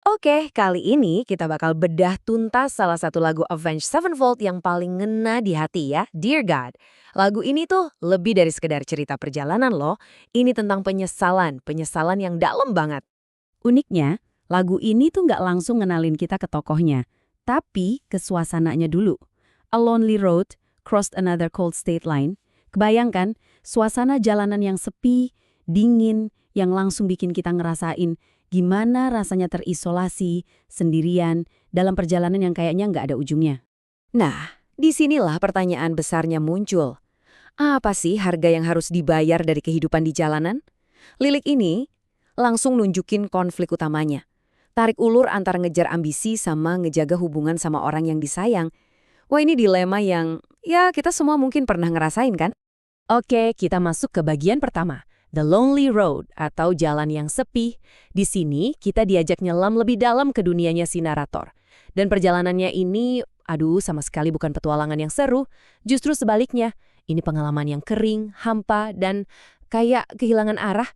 Oke, kali ini kita bakal bedah tuntas salah satu lagu Avenged Sevenfold yang paling ngena di hati ya, Dear God. Lagu ini tuh lebih dari sekedar cerita perjalanan loh. Ini tentang penyesalan, penyesalan yang dalam banget. Uniknya, lagu ini tuh nggak langsung ngenalin kita ke tokohnya, tapi ke suasananya dulu. A Lonely Road, Crossed Another Cold State Line. Kebayangkan, suasana jalanan yang sepi, dingin, yang langsung bikin kita ngerasain gimana rasanya terisolasi, sendirian, dalam perjalanan yang kayaknya nggak ada ujungnya. Nah, disinilah pertanyaan besarnya muncul. Apa sih harga yang harus dibayar dari kehidupan di jalanan? Lilik ini langsung nunjukin konflik utamanya. Tarik ulur antara ngejar ambisi sama ngejaga hubungan sama orang yang disayang. Wah, ini dilema yang ya kita semua mungkin pernah ngerasain kan? Oke, kita masuk ke bagian pertama. The Lonely Road atau jalan yang sepi. Di sini kita diajak nyelam lebih dalam ke dunianya si narator. Dan perjalanannya ini, aduh sama sekali bukan petualangan yang seru. Justru sebaliknya, ini pengalaman yang kering, hampa, dan kayak kehilangan arah.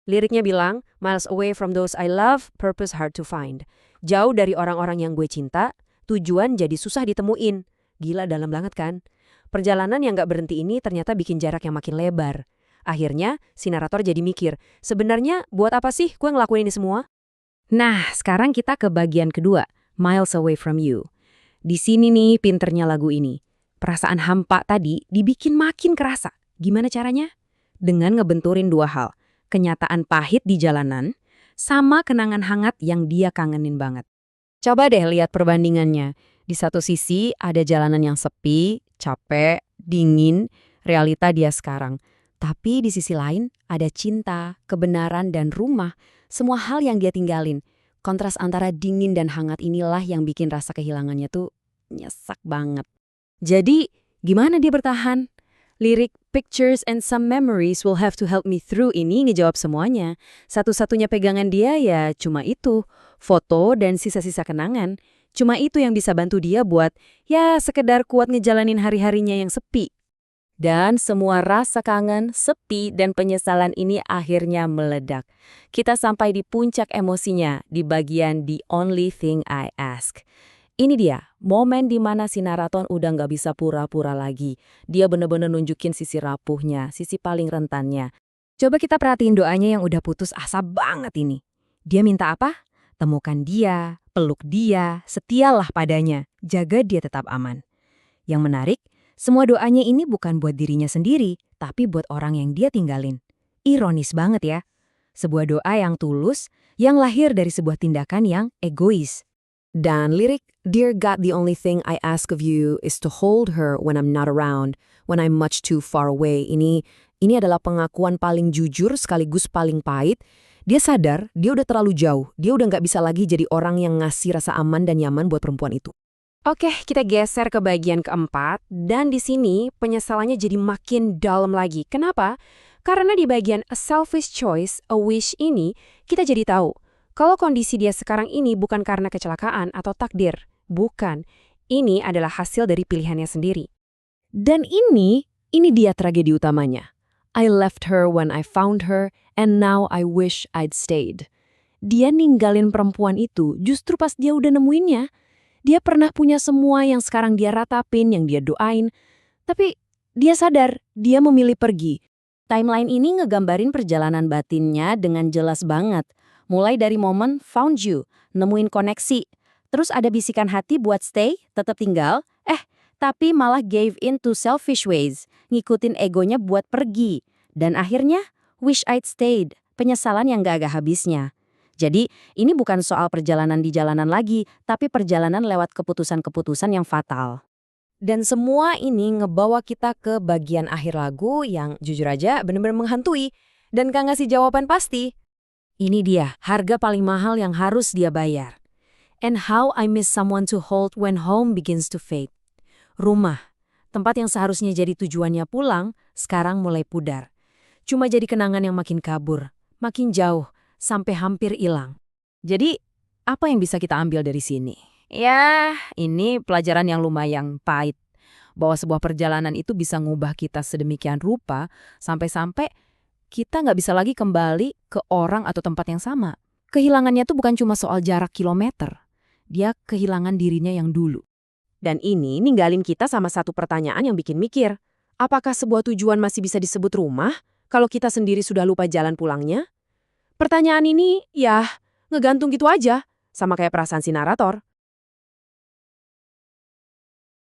Liriknya bilang, miles away from those I love, purpose hard to find. Jauh dari orang-orang yang gue cinta, tujuan jadi susah ditemuin. Gila dalam banget kan? Perjalanan yang gak berhenti ini ternyata bikin jarak yang makin lebar. Akhirnya, si narator jadi mikir, sebenarnya buat apa sih gue ngelakuin ini semua? Nah, sekarang kita ke bagian kedua, Miles Away From You. Di sini nih pinternya lagu ini. Perasaan hampa tadi dibikin makin kerasa. Gimana caranya? Dengan ngebenturin dua hal, kenyataan pahit di jalanan, sama kenangan hangat yang dia kangenin banget. Coba deh lihat perbandingannya. Di satu sisi ada jalanan yang sepi, capek, dingin, realita dia sekarang. Tapi di sisi lain ada cinta, kebenaran, dan rumah. Semua hal yang dia tinggalin. Kontras antara dingin dan hangat inilah yang bikin rasa kehilangannya tuh nyesek banget. Jadi, gimana dia bertahan? Lirik Pictures and Some Memories Will Have to Help Me Through ini ngejawab semuanya. Satu-satunya pegangan dia ya cuma itu, foto dan sisa-sisa kenangan. Cuma itu yang bisa bantu dia buat ya sekedar kuat ngejalanin hari-harinya yang sepi. Dan semua rasa kangen, sepi, dan penyesalan ini akhirnya meledak. Kita sampai di puncak emosinya di bagian The Only Thing I Ask. Ini dia, momen di mana si naraton udah nggak bisa pura-pura lagi. Dia bener-bener nunjukin sisi rapuhnya, sisi paling rentannya. Coba kita perhatiin doanya yang udah putus asa banget ini. Dia minta apa? Temukan dia, peluk dia, setialah padanya, jaga dia tetap aman. Yang menarik, semua doanya ini bukan buat dirinya sendiri, tapi buat orang yang dia tinggalin. Ironis banget ya. Sebuah doa yang tulus, yang lahir dari sebuah tindakan yang egois. Dan lirik, Dear God, the only thing I ask of you is to hold her when I'm not around, when I'm much too far away. Ini adalah pengakuan paling jujur sekaligus paling pahit. Dia sadar, dia udah terlalu jauh. Dia udah nggak bisa lagi jadi orang yang ngasih rasa aman dan nyaman buat perempuan itu. Oke, kita geser ke bagian keempat, dan di sini penyesalannya jadi makin dalam lagi. Kenapa? Karena di bagian A Selfish Choice, A Wish ini, kita jadi tahu kalau kondisi dia sekarang ini bukan karena kecelakaan atau takdir. Bukan. Ini adalah hasil dari pilihannya sendiri. Dan ini dia tragedi utamanya. I left her when I found her, and now I wish I'd stayed. Dia ninggalin perempuan itu justru pas dia udah nemuinnya. Dia pernah punya semua yang sekarang dia ratapin, yang dia doain. Tapi dia sadar, dia memilih pergi. Timeline ini ngegambarin perjalanan batinnya dengan jelas banget. Mulai dari momen found you, nemuin koneksi. Terus ada bisikan hati buat stay, tetap tinggal. Tapi malah gave in to selfish ways. Ngikutin egonya buat pergi. Dan akhirnya, wish I'd stayed. Penyesalan yang gak ada habisnya. Jadi, ini bukan soal perjalanan di jalanan lagi, tapi perjalanan lewat keputusan-keputusan yang fatal. Dan semua ini ngebawa kita ke bagian akhir lagu yang jujur aja bener-bener menghantui dan gak ngasih jawaban pasti. Ini dia, harga paling mahal yang harus dia bayar. And how I miss someone to hold when home begins to fade. Rumah, tempat yang seharusnya jadi tujuannya pulang, sekarang mulai pudar. Cuma jadi kenangan yang makin kabur, makin jauh, sampai hampir hilang. Jadi, apa yang bisa kita ambil dari sini? Ya, ini pelajaran yang lumayan pahit. Bahwa sebuah perjalanan itu bisa ngubah kita sedemikian rupa, sampai-sampai kita nggak bisa lagi kembali ke orang atau tempat yang sama. Kehilangannya tuh bukan cuma soal jarak kilometer. Dia kehilangan dirinya yang dulu. Dan ini ninggalin kita sama satu pertanyaan yang bikin mikir. Apakah sebuah tujuan masih bisa disebut rumah kalau kita sendiri sudah lupa jalan pulangnya? Pertanyaan ini, ya, ngegantung gitu aja. Sama kayak perasaan si narator.